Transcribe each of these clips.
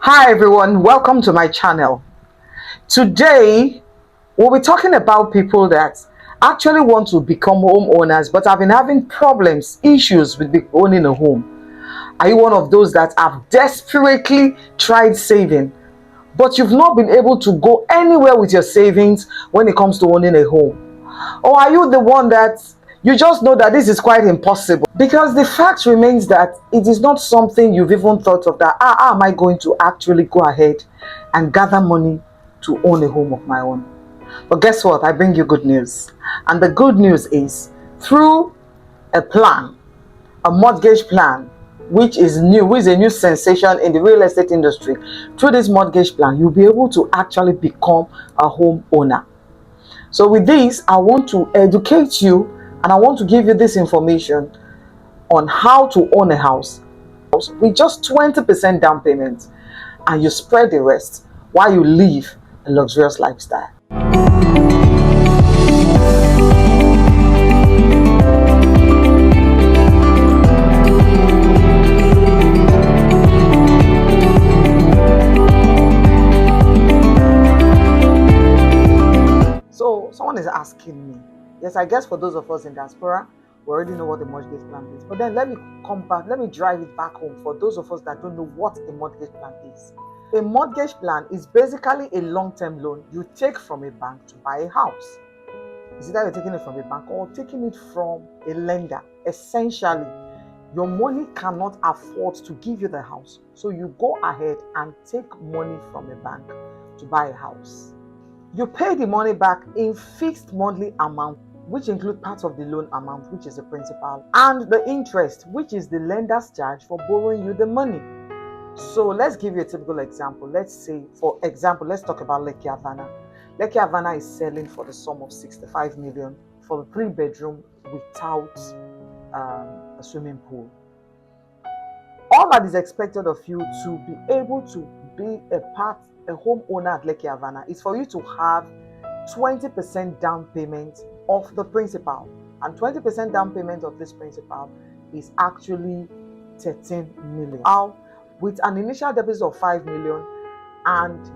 Hi everyone, welcome to my channel. Today we'll be talking about people that actually want to become homeowners but have been having problems, issues with owning a home. Are you one of those that have desperately tried saving but you've not been able to go anywhere with your savings when it comes to owning a home? Or are you the one that you just know that this is quite impossible? Because the fact remains that it is not something you've even thought of, that how am I going to actually go ahead and gather money to own a home of my own? But guess what? I bring you good news. And the good news is, through a plan, a mortgage plan, which is a new sensation in the real estate industry. Through this mortgage plan, you'll be able to actually become a home owner. So with this, I want to educate you and I want to give you this information on how to own a house with just 20% down payment, and you spread the rest while you live a luxurious lifestyle. So someone is asking me, yes, I guess for those of us in diaspora, we already know what the mortgage plan is. But then let me drive it back home for those of us that don't know what a mortgage plan is. A mortgage plan is basically a long-term loan you take from a bank to buy a house. Is either you're taking it from a bank or taking it from a lender. Essentially, your money cannot afford to give you the house, so you go ahead and take money from a bank to buy a house. You pay the money back in fixed monthly amount, which include part of the loan amount, which is the principal, and the interest, which is the lender's charge for borrowing you the money. So let's give you a typical example. Let's talk about Lekki Avana. Lekki Avana is selling for the sum of 65 million for the 3-bedroom without a swimming pool. All that is expected of you to be able to be a homeowner at Lekki Avana is for you to have 20% down payment of the principal. And 20% down payment of this principal is actually 13 million. With an initial deposit of 5 million and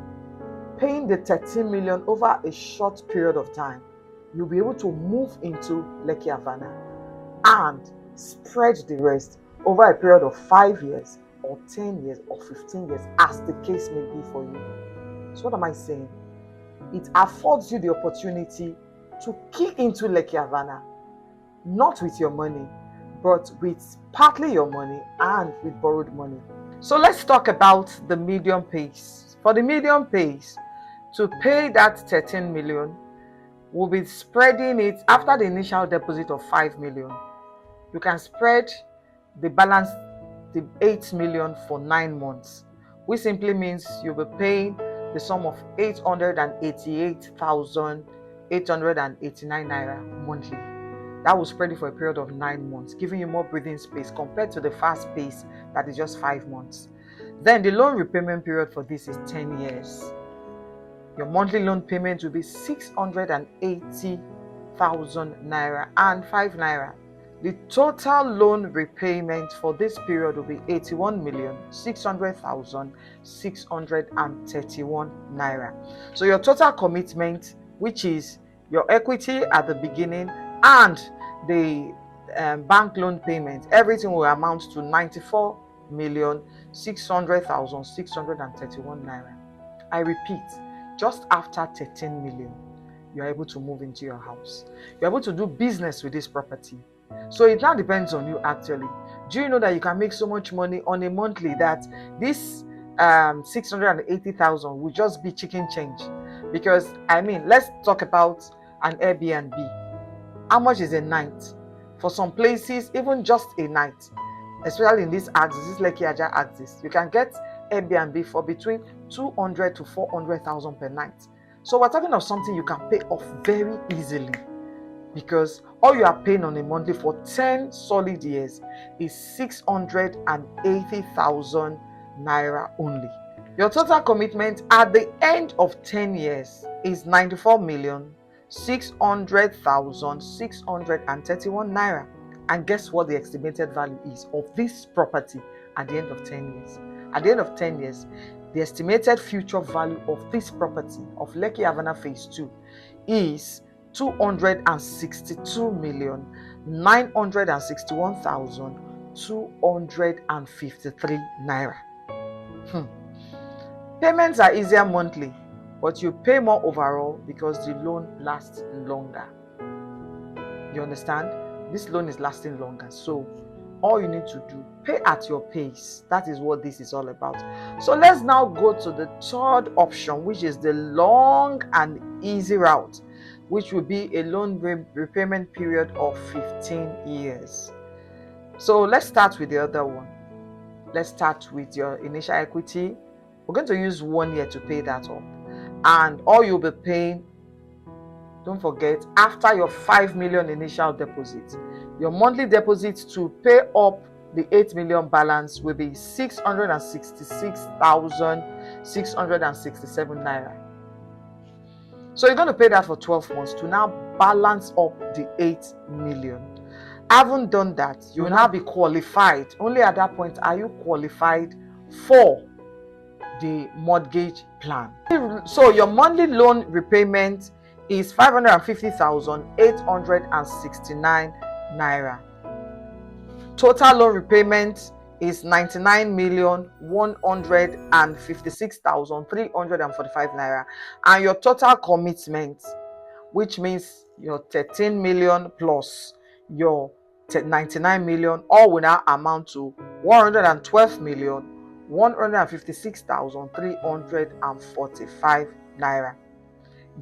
paying the 13 million over a short period of time, you'll be able to move into Lekki Avana and spread the rest over a period of 5 years or 10 years or 15 years, as the case may be for you. So what am I saying? It affords you the opportunity to key into Lekki Avana, not with your money, but with partly your money and with borrowed money. So let's talk about the medium pace. For the medium pace, to pay that 13 million, we'll be spreading it after the initial deposit of 5 million. You can spread the balance, the 8 million, for 9 months, which simply means you'll be paying the sum of 888,889 naira monthly. That will spread it for a period of 9 months, giving you more breathing space compared to the fast pace that is just 5 months. Then the loan repayment period for this is 10 years. Your monthly loan payment will be 680,000 naira and 5 naira. The total loan repayment for this period will be 81,600,631 naira. So your total commitment, which is your equity at the beginning and the bank loan payment, everything will amount to 94,600,631 naira. I repeat, just after 13 million, you're able to move into your house. You're able to do business with this property. So it now depends on you actually. Do you know that you can make so much money on a monthly that this 680,000 will just be chicken change? Because let's talk about an Airbnb. How much is a night? For some places, even just a night, especially in this Lekki Aja axis, you can get Airbnb for between 200 to 400,000 per night. So we're talking of something you can pay off very easily, because all you are paying on a monthly for 10 solid years is 680,000 naira only. Your total commitment at the end of 10 years is 94,600,631 naira. And guess what the estimated value is of this property at the end of 10 years? At the end of 10 years, the estimated future value of this property of Lekki Avana Phase 2 is 262,961,253 naira. Payments are easier monthly, but you pay more overall because the loan lasts longer. You understand? This loan is lasting longer. So all you need to do, pay at your pace. That is what this is all about. So let's now go to the third option, which is the long and easy route, which will be a loan repayment period of 15 years. So let's start with the other one. Let's start with your initial equity. We're going to use 1 year to pay that up. And all you'll be paying, don't forget, after your 5 million initial deposit, your monthly deposit to pay up the 8 million balance will be 666,667 naira. So you're going to pay that for 12 months to now balance up the 8 million. Having done that, you will now be qualified. Only at that point are you qualified for the mortgage plan. So your monthly loan repayment is 550,869 naira. Total loan repayment is 99,156,345 naira. And your total commitment, which means your 13 million plus your 99 million, all will now amount to 112,156,345 naira.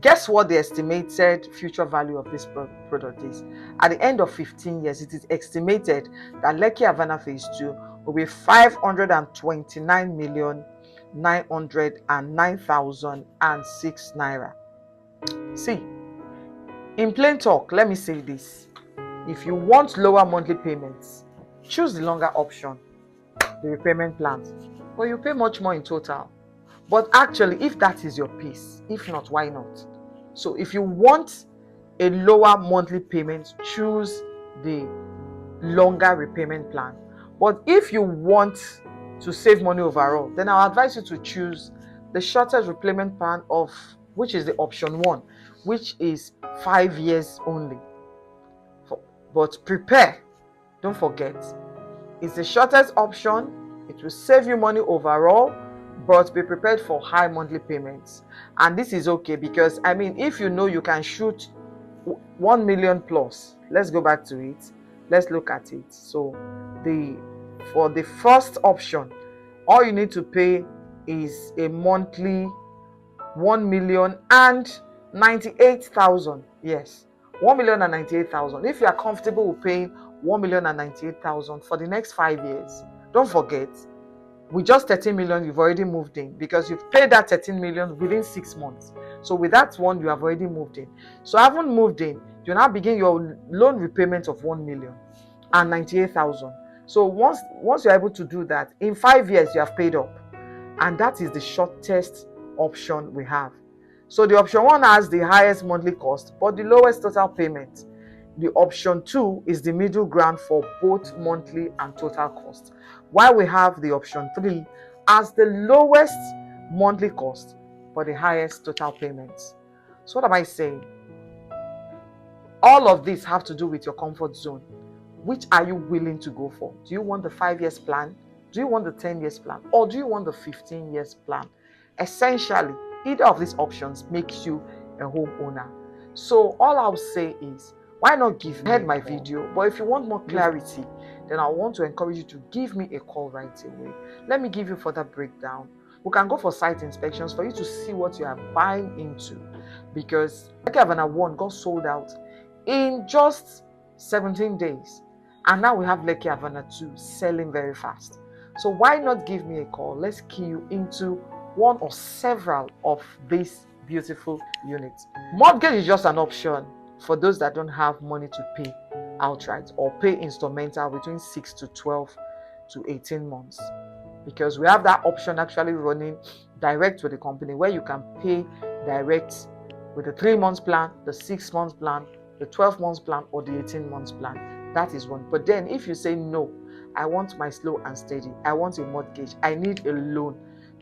Guess what the estimated future value of this product is? At the end of 15 years, it is estimated that Lekki Avana Phase 2 will be 529,909,006 naira. See, in plain talk, let me say this. If you want lower monthly payments, choose the longer option, the repayment plan. But you pay much more in total. But actually, if that is your pace, if not, why not? So if you want a lower monthly payment, choose the longer repayment plan. But if you want to save money overall, then I'll advise you to choose the shortest repayment plan of, which is the option 1, which is 5 years only. But prepare, don't forget, it's the shortest option. It will save you money overall, but be prepared for high monthly payments. And this is okay because, I mean, if you know you can shoot 1 million plus, let's go back to it. Let's look at it. So for the first option, all you need to pay is a monthly 1,098,000. Yes, 1,098,000. If you are comfortable with paying 1,098,000 for the next 5 years, don't forget, with just 13 million, you've already moved in because you've paid that 13 million within 6 months. So with that one, you have already moved in. So having moved in, you now begin your loan repayment of 1,098,000. So once you're able to do that, in 5 years, you have paid up. And that is the shortest option we have. So the option 1 has the highest monthly cost, but the lowest total payment. The option 2 is the middle ground for both monthly and total cost. While we have the option 3 as the lowest monthly cost, but the highest total payments. So what am I saying? All of these have to do with your comfort zone. Which are you willing to go for? Do you want the 5 years plan? Do you want the 10 years plan? Or do you want the 15 years plan? Essentially, either of these options makes you a homeowner. So all I'll say is, why not give me my video? But if you want more clarity, then I want to encourage you to give me a call right away. Let me give you further breakdown. We can go for site inspections for you to see what you are buying into. Because Lekki Avana 1 got sold out in just 17 days. And now we have Lekki Avana 2 selling very fast. So why not give me a call? Let's key you into one or several of these beautiful units. Mortgage is just an option for those that don't have money to pay outright or pay instrumental between 6 to 12 to 18 months. Because we have that option actually running direct with the company where you can pay direct with the 3 months plan, the 6 months plan, the 12 months plan, or the 18 months plan. That is one. But then if you say no, I want my slow and steady, I want a mortgage, I need a loan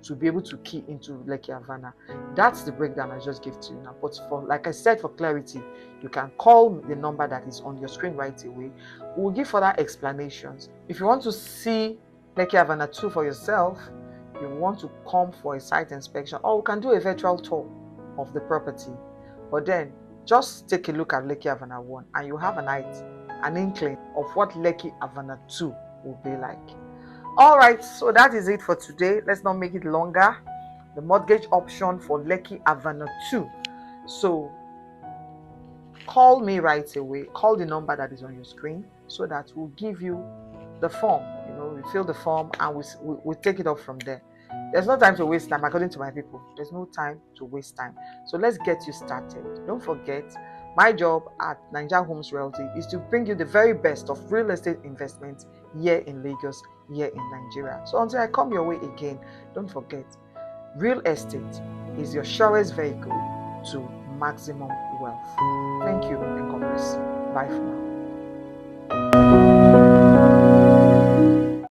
to be able to key into Lekki Avana. That's the breakdown I just gave to you now. But for, like I said, for clarity, you can call the number that is on your screen right away. We'll give further explanations. If you want to see Lekki Avana 2 for yourself, you want to come for a site inspection, or we can do a virtual tour of the property. But then just take a look at Lekki Avana 1 and you have an inkling of what Lekki Avana 2 will be like. All right, so that is it for today. Let's not make it longer. The mortgage option for Lekki Avana 2. So call me right away. Call the number that is on your screen so that we'll give you the form. We fill the form and we'll take it up from there. There's no time to waste time, according to my people. There's no time to waste time. So let's get you started. Don't forget, my job at Nigeria Homes Realty is to bring you the very best of real estate investments here in Lagos, here in Nigeria. So until I come your way again, don't forget, real estate is your surest vehicle to maximum wealth. Thank you and God bless you. Bye for now.